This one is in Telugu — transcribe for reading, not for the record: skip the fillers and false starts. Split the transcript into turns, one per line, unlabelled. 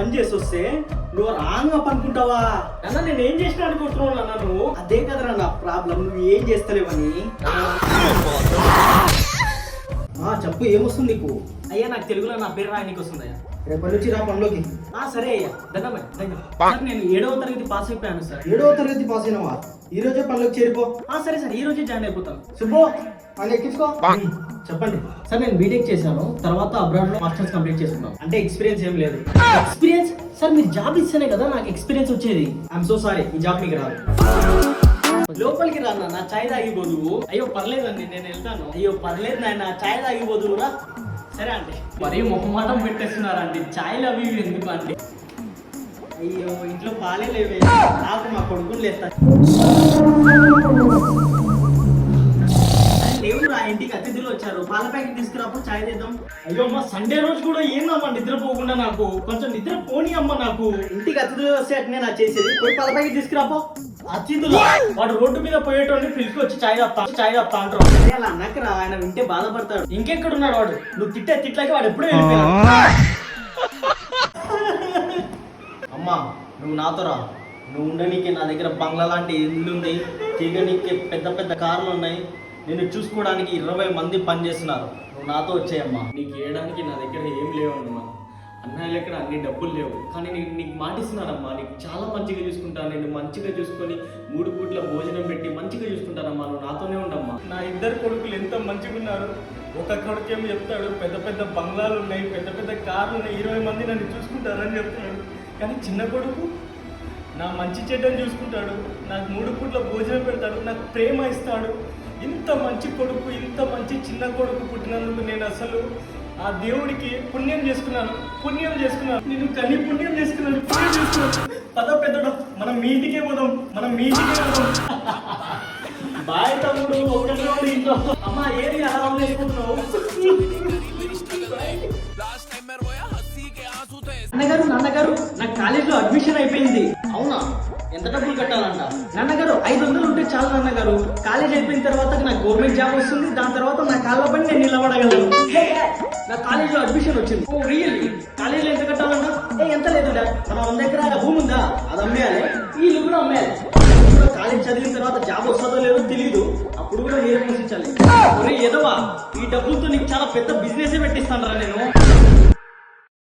పని చేసి వస్తే నువ్వు రాంగ్ అప్ అనుకుంటావా? అన్న నేను ఏం చేసినా అనుకుంటున్నావు అన్న నువ్వు? అదే కదరా నా ప్రాబ్లం, నువ్వు ఏం చేస్తలేవని. చెప్పు ఏమొస్తుంది నీకు? అయ్యా నాకు తెలుగులో నా పేరు రాయనికి వస్తుందయ్యా. రేపటి నుంచి రా పనిలోకి. సరే అయ్యా, సార్ నేను 7వ తరగతి పాస్ అయిపోయాను సార్. 7వ తరగతి పాస్ అయినావా? ఈ రోజే పనిలోకి చేరిపో. సరే సార్, ఈ రోజే జాయిన్ అయిపోతాను. సుబ్బు అని ఎక్కించుకో. చెప్పండి సార్. నేను బీటెక్ చేశాను, తర్వాత అబ్రాడ్ లో మాస్టర్స్ కంప్లీట్ చేసుకున్నాను. అంటే ఎక్స్పీరియన్స్ ఏం లేదు. ఎక్స్పీరియన్స్ సార్ మీరు జాబ్ ఇస్తేనే కదా నాకు ఎక్స్పీరియన్స్ వచ్చేది. ఐఎమ్ సో సారీ, ఈ జాబ్ మీకు రాదు. లోపలికి రా నా చాయ్ తాగిపోదు. అయ్యో పర్లేదండి నేను వెళ్తాను. అయ్యో పర్లేదు నాయన చాయ్ తాగిపోదురా. సరే అండి. మరీ మొహమాటం పెట్టేస్తున్నారండి. చాయ్లు అవి ఎందుకు అండి? అయ్యో ఇంట్లో పాలే లేవే, నాకు మా కొడుకుని లేస్తాను. లేవురా, ఇంటికి అతిథులు వచ్చారు. పాల ప్యాకెట్ తీసుకురాప్పుడు చాయ్ చేద్దాం. అయ్యో అమ్మ సండే రోజు కూడా ఏందమ్మా నిద్రపోకుండా నాకు కొంచెం నిద్ర పోనీ అమ్మ. నాకు ఇంటికి అతిథులు వస్తే అట్నే నా చేసేది. పోయి పాల ప్యాకెట్ తీసుకురాపో. అతిథులు వాడు రోడ్డు మీద పోయేటోని పిలిచి చాయ్ తాపుతా అంటారు. అలా అన్నకరా, ఆయన వింటే బాధపడతాడు. ఇంకెక్కడున్నాడు వాడు? నువ్వు తిట్టే తిట్లాకి వాడు ఎప్పుడూ వెళ్ళిపోయాడు. అమ్మా నువ్వు నాతో రా. నువ్వు ఉండనీకి నా దగ్గర బంగ్లా లాంటి ఇల్లు ఉంది, తీగనీకి పెద్ద పెద్ద కార్లు ఉన్నాయి, నిన్ను చూసుకోవడానికి 20 మంది పని చేస్తున్నారు. నువ్వు నాతో వచ్చేయమ్మా. నీకు వేయడానికి నా దగ్గర ఏం లేవమ్మా. అన్నయ్య దగ్గర అన్ని డబ్బులు లేవు, కానీ నేను నీకు మాటిస్తున్నానమ్మా. నీకు చాలా మంచిగా చూసుకుంటాను. నేను మంచిగా చూసుకొని 3 పూట్ల భోజనం పెట్టి మంచిగా చూసుకుంటానమ్మా. నువ్వు నాతోనే ఉండమ్మా. నా 2 కొడుకులు ఎంత మంచిగా ఉన్నారు. ఒక కొడుకేమో చెప్తాడు పెద్ద పెద్ద బంగ్లాలు ఉన్నాయి, పెద్ద పెద్ద కార్లు ఉన్నాయి, 20 మంది నన్ను చూసుకుంటారని చెప్తాడు. కానీ చిన్న కొడుకు నా మంచి చెడ్డని చూసుకుంటాడు, నాకు 3 పూట్ల భోజనం పెడతాడు, నాకు ప్రేమ ఇస్తాడు. ఇంత మంచి కొడుకు, ఇంత మంచి చిన్న కొడుకు పుట్టినందుకు నేను అసలు ఆ దేవుడికి పుణ్యం చేసుకున్నాను. నేను కన్ని పుణ్యం చేసుకున్నాను. పద పెద్దడు, మనం మీ ఇంటికే పోదాం. బాయ్ తమ్ముడు, ఒకటి ఇంట్లో. అమ్మా ఏది అలా వేసుకుంటున్నావు? నాన్నగారు నాకు కాలేజీలో అడ్మిషన్ అయిపోయింది. అవునా? ఎంత డబ్బులు కట్టాలంట? నాన్నగారు 500 ఉంటే చాలు నాన్నగారు. కాలేజ్ అయిపోయిన తర్వాత నాకు గవర్నమెంట్ జాబ్ వస్తుంది. దాని తర్వాత నా కాళ్ళ పని నేను నిలబడగలను. నా కాలేజీలో అడ్మిషన్ వచ్చింది. ఓ రియల్లీ? కాలేజీలో ఎంత కట్టాలంట? ఎంత లేదు డాడ్, మన దగ్గర భూమి ఉందా, అది అమ్మేయాలి, ఈ ఇల్లు కూడా అమ్మేయాలి. కాలేజ్ చదివిన తర్వాత జాబ్ వస్తుందో లేదో తెలియదు, అప్పుడు కూడా నేనే పోషించాలి. ఒరే ఎదవా, ఈ డబ్బులతో నీకు చాలా పెద్ద బిజినెస్ పెట్టిస్తాను రా నేను.